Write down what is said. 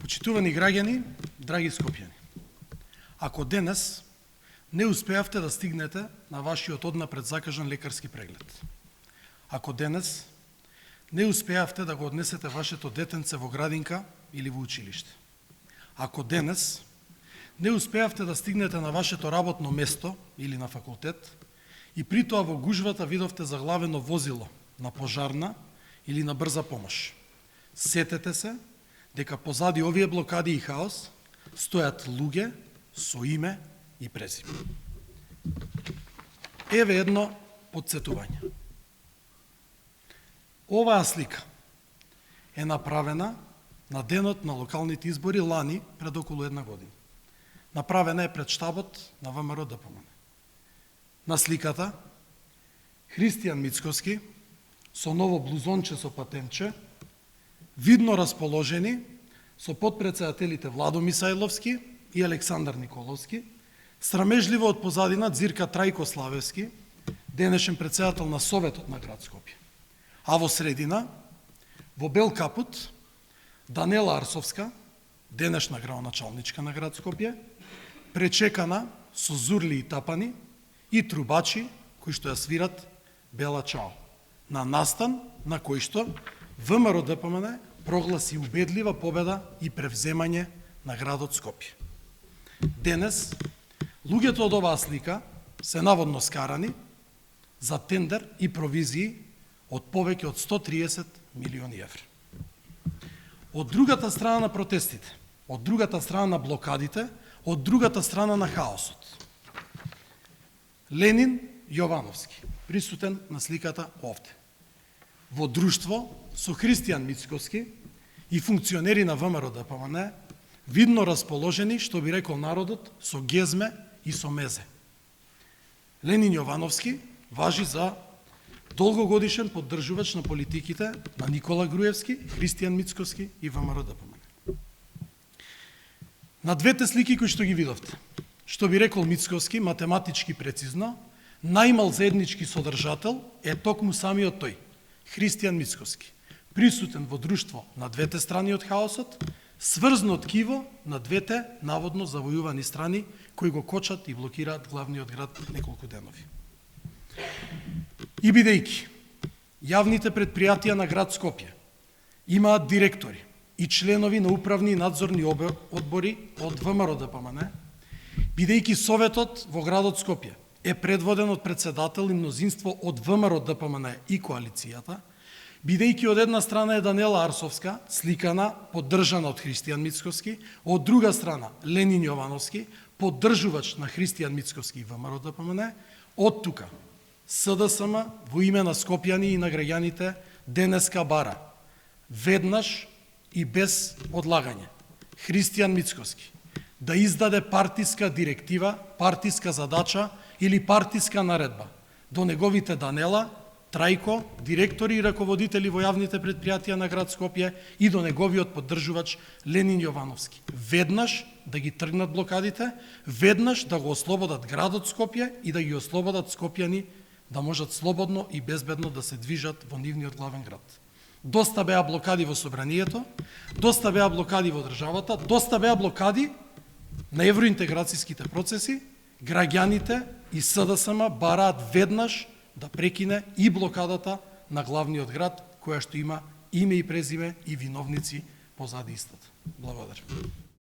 Почитувани граѓани, драги скопјани, ако денес не успеавте да стигнете на вашиот однапред закажан лекарски преглед, ако денес не успеавте да го однесете вашето детенце во градинка или во училиште, ако денес не успеавте да стигнете на вашето работно место или на факултет и при тоа во гужвата видовте заглавено возило на пожарна или на брза помош, сетете се дека позади овие блокади и хаос стојат луѓе со име и презиме. Еве едно подсетување. Оваа слика е направена на денот на локалните избори лани пред околу една година. Направена е пред штабот на ВМРО ДПМН. На сликата Христијан Мицкоски со ново блузонче со патенче, видно расположени со подпредседателите Владо Мисајловски и Александар Николовски, срамежливо од позадина ѕирка Трајко Славевски, денешен председател на Советот на град Скопје. А во средина, во бел капут, Данела Арсовска, денешна градоначалничка на град Скопје, пречекана со зурли и тапани и трубачи кои што ја свират Бела Чао, на настан на кој што ВМРО ДПМН прогласи убедлива победа и превземање на градот Скопје. Денес, луѓето од оваа слика се наводно скарани за тендер и провизии од повеќе од 130 милиони евра. Од другата страна на протестите, од другата страна на блокадите, од другата страна на хаосот, Ленин Јовановски, присутен на сликата овде, во друштво со Христијан Мицкоски и функционери на ВМРО ДПМН, видно расположени, што би рекол народот, со гезме и со мезе. Ленин Јовановски важи за долгогодишен поддржувач на политиките на Никола Груевски, Христијан Мицкоски и ВМРО ДПМН. На двете слики кои што ги видовте, што би рекол Мицкоски, математички прецизно, најмал заеднички содржател е токму самиот тој, Христијан Мицкоски, присутен во друштво на двете страни од хаосот, сврзно ткиво на двете наводно завојувани страни кои го кочат и блокираат главниот град неколку денови. И бидејќи јавните предпријатија на град Скопје имаат директори и членови на управни и надзорни одбори од ВМРО ДПМН, бидејќи Советот во градот Скопје е предводен од председател и мнозинство од ВМРО ДПМН и коалицијата, бидејќи од една страна е Данела Арсовска, сликана, поддржана од Христијан Мицкоски, од друга страна Ленин Јовановски, поддржувач на Христијан Мицкоски и ВМРО ДПМН, од тука СДСМ во име на скопјани и на граѓаните денеска бара веднаш и без одлагање Христијан Мицкоски да издаде партиска директива, партиска задача или партиска наредба до неговите Данела, Трајко, директори и раководители во јавните предпријатија на град Скопје и до неговиот поддржувач Ленин Јовановски. Веднаш да ги тргнат блокадите, веднаш да го ослободат градот Скопје и да ги ослободат скопјани да можат слободно и безбедно да се движат во нивниот главен град. Доста беа блокади во собранието, доста беа блокади во државата, доста беа блокади на евроинтеграцијските процеси, граѓаните и СДСМ бараат веднаш да прекине и блокадата на главниот град, која што има име и презиме и виновници позади истата. Благодарам.